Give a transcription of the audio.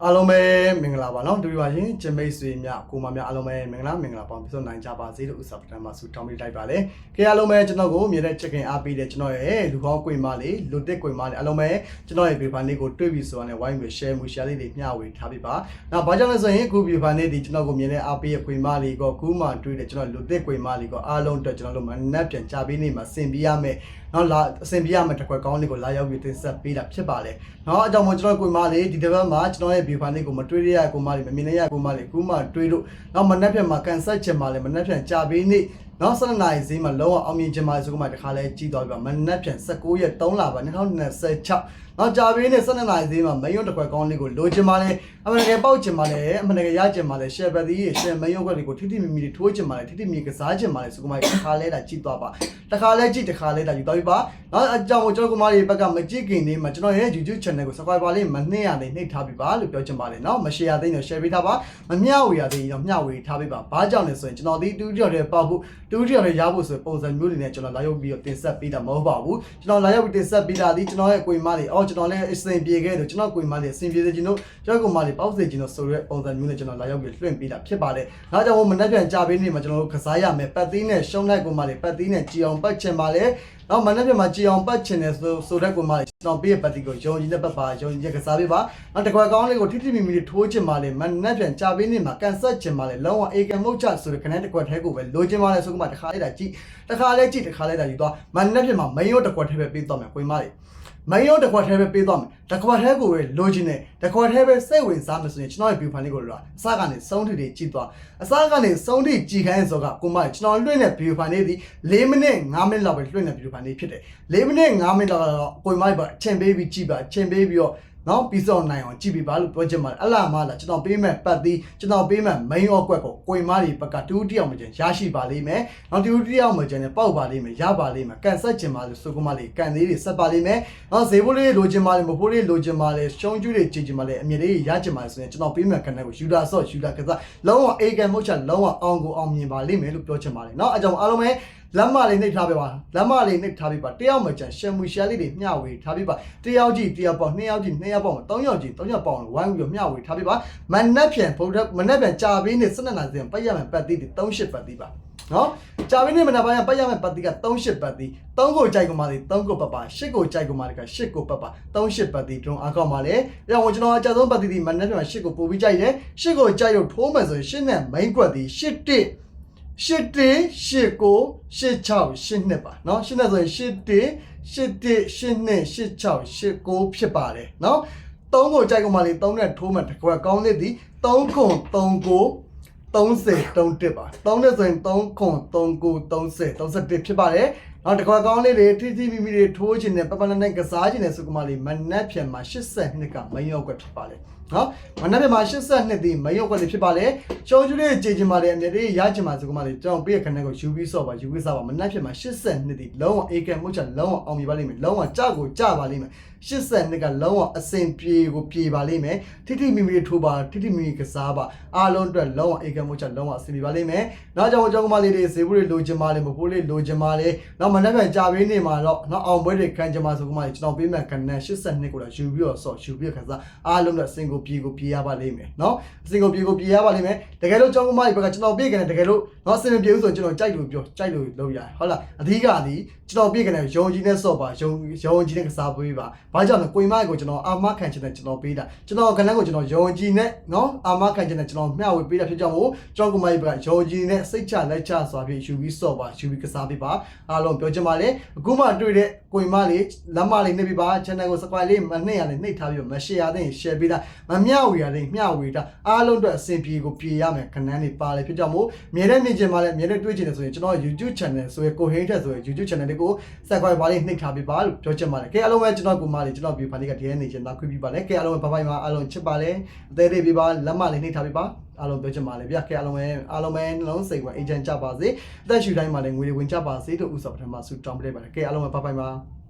အားလုံးပဲမင်္ဂလာပါနော်တူပါရှင်ကျမိတ်ဆွေများကိုမများအားလုံးပဲမင်္ဂလာပေါင်းပြည့်စုံနိုင်ကြပါစေလို့ဥစ္စာပထမဆုတောင်းပေးလိုက်ပါလေခင်အားလုံးပဲကျွန်တော်ကိုမြင်တဲ့ချက်ခင်အားပေးတဲ့ကျွန်တော်ရဲ့လူကောင်းကွင်မလေးလူတက်ကွင်မလေးအားလုံးပဲကျွန်တော်ရဲ့ paper လေးကိုတွေ့ပြီဆိုတာနဲ့ဝိုင်းပြီး share လေးတွေမျှဝေထားပေးပါနောက်ဘာကြောင့်လဲဆိုရင်ခု paper လေးဒီကျွန်တော်ကိုမြင်တဲ့အားပေးရဲ့ကွင်မလေးကိုခုမှတွေ့တဲ့ကျွန်တော်လူတက်ကွင်မလေးကိုအားလုံးအတွက်ကျွန်တော်တို့မနှက်ပြန်ကြပေးနေမှာဆင်ပြရမယ်နော်လာအဆင်ပြရမယ်တစ်ခွက်ကောင်းလေးကိုလာရောက်ပြီးတင်ဆက်ပေးတာဖြစ်ပါလေနော်အကြောင်းမို့ကျွန်တော်ကွင်မလေးဒီတစ်ပတ်မှာကျွန်တော်ရဲ့ paper လေးကိုမတွေ့ရကွင်မလေးမမြင်ရကွင်မလေးခုမှတွေ့လို့နောက်မနှက်ပြန်မှာကန်ဆက်ချင်ပါလေမနှက်ပြန်ကြပေးနေနောက်12နာရီဈေးမှာလုံးဝအောင်မြင်ချင်ပါဆိုမှတခါလဲကြီးသွားပြီပါမနှက်ပြန်19ရက်3လပါ2026နောက်ကြာပြီးနဲ့12နာရီဈေးမှာမယုံတစ်ခွက်ကောင်းလေးကိုလိုချင်ပါလေအမှန်တကယ်ပေါက်ချင်ပါလေအမှန်တကယ်ရချင်ပါလေ share ပတ်သီးရေ share မယုံခွက်တွေကိုထိထိမိမိထိုးချင်ပါလေထိထိမိကစားချင်ပါလေဆိုမှတခါလဲတာကြီးသွားပါတခါလဲကြီးတခါလဲတာယူသွားပြီပါနောက်အကြောင်းကိုကျွန်တော်ကမားတွေဘက်ကမကြည့်ခင်နေမှာကျွန်တော်ရဲ့ YouTube channel ကို subscribe ပါလေးမနှိမ့်ရသေးနှိပ်ထားပြီပါလို့ပြောချင်ပါလေနော်မ share သေးရင် share ပေးထားပါမမျှဝေရသေးရင်တော့မျှဝေထားပေးပါဘာကြောင့်လဲဆိုရင်ကျွန်တော်ဒီတူတူတွေပေါက်ဖို့တူတူတွေရဖို့ဆိုပုံစံမျိုးတွေနဲ့ကျွန်တော်လာရောက်ပြီးတော့တင်ဆက်ပေးတာမဟုတ်ပါဘူးကျွန်တော်လာရောက်ပြီးတင်ဆက်ပေးတာဒီကျွန်တော်ရဲ့ကိုယ်မလေးအော်ကျွန်တော်လည်းအစဉ်ပြေခဲ့တယ်ကျွန်တော်ကိုယ်မလေးအစဉ်ပြေစေချင်လို့ကျွန်တော်ကိုယ်မလေးပေါက်စေချင်လို့ဆိုရဲပုံစံမျိုးနဲ့ကျွန်တော်လာရောက်ပြီးလွှင့်ပေးတာဖြစ်ပါတယ်ဒါကြောင့်မနှက်ပြန်ကြပေးနေမှာကျွန်တော်တို့ကစားရမယ်ပတ်သီးနဲ့ရှုံးလိုက်ကိုယ်မလေးပတ်သီးနဲ့ကြည်အောင်ပတ်ချင်ပါလေနောက်မနှက်ပြန်မှာကြည်အောင်ပတ်ချင်တယ်ဆိုတဲ့ကိုယ်မလေးကျွန်တော်ပေးပတ်သီးကိုယုံကြည်တဲ့ပတ်ပါယုံကြည်ကစားပေးပါနောက်တစ်ခွက်ကောင်းလေးကိုထိထိမိမိထိုးချင်ပါလေမနှက်ပြန်ကြပေးနေမှာကန်ဆက်ချင်ပါလေလုံးဝအေကံမုတ်ချဆိုတဲ့ခဏတစ်ခွက်ထဲကိုပဲလိုချင်ပါလေဆိုမှတခါလေးတာကြည့်တခါလဲကြည့်တခါလဲတာယူသွားမနှက်ပြန်မှာမယုံတစ်ခွက်ထဲပဲပေးတော့မယ်ကိုယ်မလေးမယုံတစ်ခွက်ထဲပဲပေးတော့မယ်တစ်ခွက်ထဲကိုပဲလိုချင်တယ်တစ်ခွက်ထဲပဲစိတ်ဝင်စားမယ်ဆိုရင်ကျွန်တော်ရဲ့ view file လေးကိုတော့အစကနေစုံးထိတွေကြည့်သွားအစကနေစုံးထိကြည့်ခိုင်းဆိုကကိုမကျွန်တော်လွှင့်တဲ့ view file လေးဒီ4မိနစ်5မိနစ်လောက်ပဲလွှင့်တဲ့ view file လေးဖြစ်တယ်4မိနစ်5မိနစ်လောက်တော့ကိုမပါအချိန်ပေးပြီးကြည့်ပါအချိန်ပေးပြီးတော့နော်ပြီးစောနိုင်အောင်ကြည့်ပြီးပါလို့ပြောချင်ပါတယ်အလားမလားကျွန်တော်ပေးမဲ့ပတ်သီးကျွန်တော်ပေးမဲ့ main အော့ကွက်ကိုကိုယ်မတွေဘက်ကတူတယောက်မှကျန်ရရှိပါလိမ့်မယ်နောက်တူတယောက်မှကျန်နဲ့ပေါက်ပါလိမ့်မယ်ရပါလိမ့်မယ်ကန်ဆက်ချင်ပါလို့ဆိုကမလေးကန်သေးတွေဆက်ပါလိမ့်မယ်နောက်ဈေးဖို့လေးလိုချင်ပါလေမဖို့လေးလိုချင်ပါလေရှုံးကျူးတွေကြည့်ချင်ပါလေအမြင်လေးရချင်ပါလေဆိုရင်ကျွန်တော်ပေးမဲ့ကန်တဲ့ကိုယူတာဆော့ယူတာကစားလုံးဝအေကန်မဟုတ်ချလုံးဝအောင်ကိုအောင်မြင်ပါလိမ့်မယ်လို့ပြောချင်ပါတယ်เนาะအကြောင်းအားလုံးပဲလက်မလေးနှိပ်ထားပေးပါလက်မလေးနှိပ်ထားပေးပါတယောက်မှကျန်ရှယ်မူရှာလေးတွေမျှဝေထားပေးပါတယောက်ကြည့်တယောက်ပေါ့နှစ်ယောက်ကြည့်နှစ်ယောက်ပေါ့သုံးယောက်ကြည့်သုံးယောက်ပေါ့ဝိုင်းပြီးတော့မျှဝေထားပေးပါမနက်ဖြန်ဗုဒ္ဓမနက်ဖြန်ကြာပြီးနေ12နာရီပတ်ရမယ်ပတ်သီးတွေ38ပတ်သီးပါနော်ကြာပြီးနေမနက်ပိုင်းပတ်ရမယ်ပတ်သီးက38ပတ်သီး3ကိုကြိုက်ကုန်ပါလေ3ကိုပတ်ပါ8ကိုကြိုက်ကုန်ပါလေက8ကိုပတ်ပါ38ပတ်သီးတွန်းအားကောင်းပါလေအဲ့တော့ကျွန်တော်အကြဆုံးပတ်သီးဒီမနက်ဖြန်8ကိုပို့ပြီးကြိုက်တယ်8ကိုကြိုက်လို့ထိုးမယ်ဆိုရင်8နဲ့ main ကွက်ဒီ8 8 8 9 86 82ပါเนาะ8နဲ့ဆိုရင်8 8 8 8 8 9ဖြစ်ပါတယ်เนาะ3ကိုကြိုက်ကုန်ပါလေ3နဲ့ထိုးမှတစ်ခွက်ကောင်းလေးဒီ3ခွန်3ကို30 31ပါ3နဲ့ဆိုရင်3ခွန်3ကို30 31ဖြစ်ပါတယ်နောက်တစ်ခွက်ကောင်းလေးတွေထိထိမိမိတွေထိုးခြင်းနဲ့ပပနနဲ့ကစားခြင်းနဲ့ဆိုကမလေးမနက်ဖြန်မှာ82ကမရောက်ွက်ဖြစ်ပါလေနော်မနက်ဖြန်မှာ82ဒီမရောက်ွက်လေးဖြစ်ပါလေရှုံးကျူးလေးကြည်ခြင်းပါလေအမြဲတည်းရချင်ပါဆိုကမလေးကျွန်တော်ပြည့်ခဏကိုယူပြီးဆော့ပါယူပြီးစားပါမနက်ဖြန်မှာ82ဒီလုံးဝအေကံမှုချလုံးဝအောင်မြင်ပါလိမ့်မယ်လုံးဝကြကိုကြပါလိမ့်မယ်82ကလုံးဝအစင်ပြေကိုပြေပါလိမ့်မယ်ထိထိမိမိထိုးပါထိထိမိမိကစားပါအားလုံးအတွက်လုံးဝအေကံမှုချလုံးဝအစင်ပြေပါလိမ့်မယ်နောက်ကြောင့်ကျွန်တော်ကမလေးတွေဈေးဘူးတွေလိုချင်ပါလေမဖိုးလေးလိုချင်ပါလေနောက်မနက်ဖြန်ကြာပေးနေမှာတော့နောက်အောင်ပွဲတွေခံချင်ပါဆိုကမလေးကျွန်တော်ပေးမယ်ခဏ82ကိုတော့ယူပြီးတော့ဆော့ယူပြီးခစားအားလုံးအတွက်စင်ကိုပြေရပါလိမ့်မယ်နော်စင်ကိုပြေရပါလိမ့်မယ်တကယ်လို့ကျွန်တော်ကမလေးဘက်ကကျွန်တော်ပြေကနေတကယ်လို့နော်စင်မပြေဘူးဆိုကျွန်တော်ကြိုက်လို့ပြောကြိုက်လို့လုပ်ရတယ်ဟုတ်လားအဓိကဒီကျွန်တော်ပြေကနေယုံကြည်နဲ့ဆော့ပါယုံကြည်နဲ့ကစားပေးပါဘာကြောင့်လဲကိုယ်မကိုကျွန်တော်အာမခံချင်တဲ့ကျွန်တော်ပေးတာကျွန်တော်ကဏ္ဍကိုကျွန်တော်ယုံကြည်နဲ့နော်အာမခံချင်တဲ့ကျွန်တော်မျှဝေပေးတာဖြစ်ကြောင်းကိုကျွန်တော်ကိုယ်မဘက်ကယုံကြည်နဲ့စိတ်ချလက်ချစွာဖြင့်ယူပြီးဆော့ပါယူပြီးကစားပေးပါအားလုံးပြောချင်ပါလေအခုမှတွေ့တဲ့ကိုယ်မလေးလက်မလေးနှိပ်ပေးပါ channel ကို subscribe လေးမနှိပ်ရနဲ့နှိပ်ထားပြီးမ share ရတဲ့ share ပေးတာမမျှဝေရတဲ့မျှဝေတာအားလုံးအတွက်အဆင်ပြေကိုပြေရမယ်ခဏန်းလေးပါလေဖြစ်ကြောင်းမို့မြဲတဲ့နေချင်ပါလေမြဲတဲ့တွေ့ချင်တယ်ဆိုရင်ကျွန်တော် YouTube channel ဆိုရကိုဟိန်းထက်ဆိုရ YouTube channel လေးကို subscribe ပါလေးနှိပ်ထားပေးပါလို့ပြောချင်ပါတယ်ကဲအားလုံးပဲကျွန်တော်ကိုမလေးကျွန်တော် view file လေးကဒီနေ့နေချင်တာခွင့်ပြုပါလေကဲအားလုံးပဲဘိုင်မှာအားလုံးချစ်ပါလေအသေးလေးပေးပါလက်မလေးနှိပ်ထားပေးပါအားလုံးပြောချင်ပါလေဗျကဲအားလုံးပဲနှလုံးစိတ်ဝင်အေဂျင့်ကြပါစေအသက်ရှူတိုင်းမှာလည်းငွေတွေဝင်ကြပါစေလို့ဥစ္စာပထမဆုတောင်းပေးလိုက်ပါတယ်ကဲအားလုံးပဲဘိုင်မှာ